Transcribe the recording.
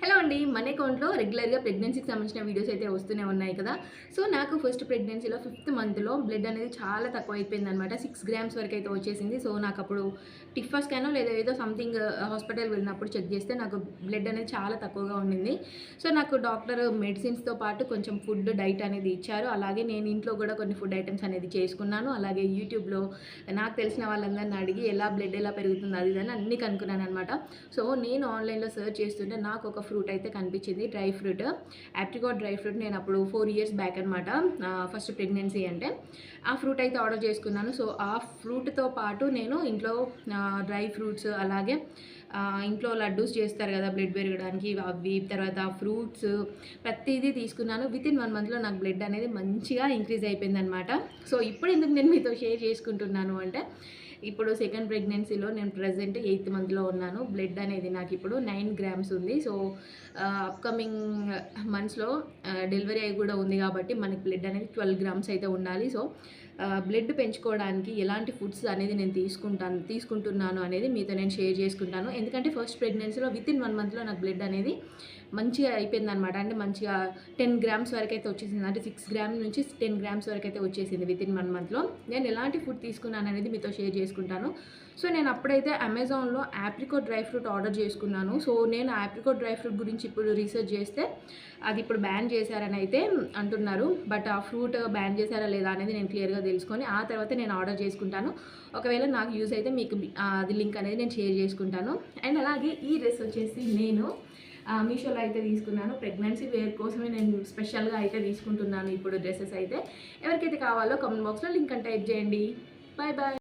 Hello అండి, మన అకౌంట్లో రెగ్యులర్గా ప్రెగ్నెన్సీకి సంబంధించిన వీడియోస్ అయితే వస్తూనే ఉన్నాయి కదా. సో నాకు ఫస్ట్ ప్రెగ్నెన్సీలో 5th మంత్లో బ్లడ్ అనేది చాలా తక్కువ అయిపోయింది అనమాట. 6 గ్రామ్స్ వరకు అయితే వచ్చేసింది. సో నాకు అప్పుడు టిఫా స్కానో లేదా ఏదో సంథింగ్ హాస్పిటల్ వెళ్ళినప్పుడు చెక్ చేస్తే నాకు బ్లడ్ అనేది చాలా తక్కువగా ఉండింది. సో నాకు డాక్టర్ మెడిసిన్స్తో పాటు కొంచెం ఫుడ్ డైట్ అనేది ఇచ్చారు. అలాగే నేను ఇంట్లో కూడా కొన్ని ఫుడ్ ఐటమ్స్ అనేది చేసుకున్నాను. అలాగే యూట్యూబ్లో నాకు తెలిసిన వాళ్ళందరిని అడిగి బ్లడ్ ఎలా పెరుగుతుంది అది అని అన్నీ కనుక్కున్నాను అనమాట. సో నేను ఆన్లైన్లో సెర్చ్ చేస్తుంటే నాకు ఒక ఫ్రూట్ అయితే కనిపించింది, dry fruit, apricot dry fruit. నేను అప్పుడు 4 ఇయర్స్ బ్యాక్ అనమాట, ఫస్ట్ ప్రెగ్నెన్సీ అంటే ఆ ఫ్రూట్ అయితే ఆర్డర్ చేసుకున్నాను. సో ఆ ఫ్రూట్తో పాటు నేను ఇంట్లో డ్రై ఫ్రూట్స్, అలాగే ఇంట్లో లడ్డూస్ చేస్తారు కదా బ్లడ్ పెరగడానికి, అవి తర్వాత ఫ్రూట్స్ ప్రతిదీ తీసుకున్నాను. వితిన్ 1 మంత్లో నాకు బ్లడ్ అనేది మంచిగా ఇంక్రీజ్ అయిపోయింది అనమాట. సో ఇప్పుడు ఎందుకు నేను మీతో షేర్ చేసుకుంటున్నాను అంటే, ఇప్పుడు సెకండ్ ప్రెగ్నెన్సీలో నేను ప్రెజెంట్ 8th మంత్లో ఉన్నాను. బ్లడ్ అనేది నాకు ఇప్పుడు 9 గ్రామ్స్ ఉంది. సో అప్కమింగ్ మంత్స్లో డెలివరీ అయి కూడా ఉంది కాబట్టి మనకి బ్లడ్ అనేది 12 గ్రామ్స్ అయితే ఉండాలి. సో బ్లడ్ పెంచుకోవడానికి ఎలాంటి ఫుడ్స్ అనేది నేను తీసుకుంటున్నాను అనేది మీతో నేను షేర్ చేసుకుంటాను. ఎందుకంటే ఫస్ట్ ప్రెగ్నెన్సీలో వితిన్ 1 మంత్లో నాకు బ్లడ్ అనేది మంచిగా అయిపోయింది అనమాట. అంటే మంచిగా 10 గ్రామ్స్ వరకు అయితే వచ్చేసింది. అంటే 6 గ్రామ్స్ నుంచి 10 గ్రామ్స్ వరకు అయితే వచ్చేసింది వితిన్ 1 మంత్లో. నేను ఎలాంటి ఫుడ్ తీసుకున్నాను అనేది మీతో షేర్ చేసుకుంటాను. సో నేను అప్పుడైతే అమెజాన్లో ఆప్రికాట్ డ్రై ఫ్రూట్ ఆర్డర్ చేసుకున్నాను. సో నేను ఆప్రికాట్ డ్రై ఫ్రూట్ గురించి ఇప్పుడు రీసెర్చ్ చేస్తే అది ఇప్పుడు బ్యాన్ చేశారని అయితే అంటున్నారు. బట్ ఆ ఫ్రూట్ బ్యాన్ చేశారా లేదా అనేది నేను క్లియర్గా తెలుసుకొని ఆ తర్వాత నేను ఆర్డర్ చేసుకుంటాను. ఒకవేళ నాకు యూజ్ అయితే మీకు అది లింక్ అనేది నేను షేర్ చేసుకుంటాను. అండ్ అలాగే ఈ డ్రెస్ వచ్చేసి నేను మీషోలో అయితే తీసుకున్నాను. ప్రెగ్నెన్సీ వేర్ కోసమే నేను స్పెషల్గా అయితే తీసుకుంటున్నాను ఇప్పుడు డ్రెస్సెస్ అయితే. ఎవరికైతే కావాలో కామెంట్ బాక్స్లో లింక్ అని టైప్ చేయండి. Bye bye.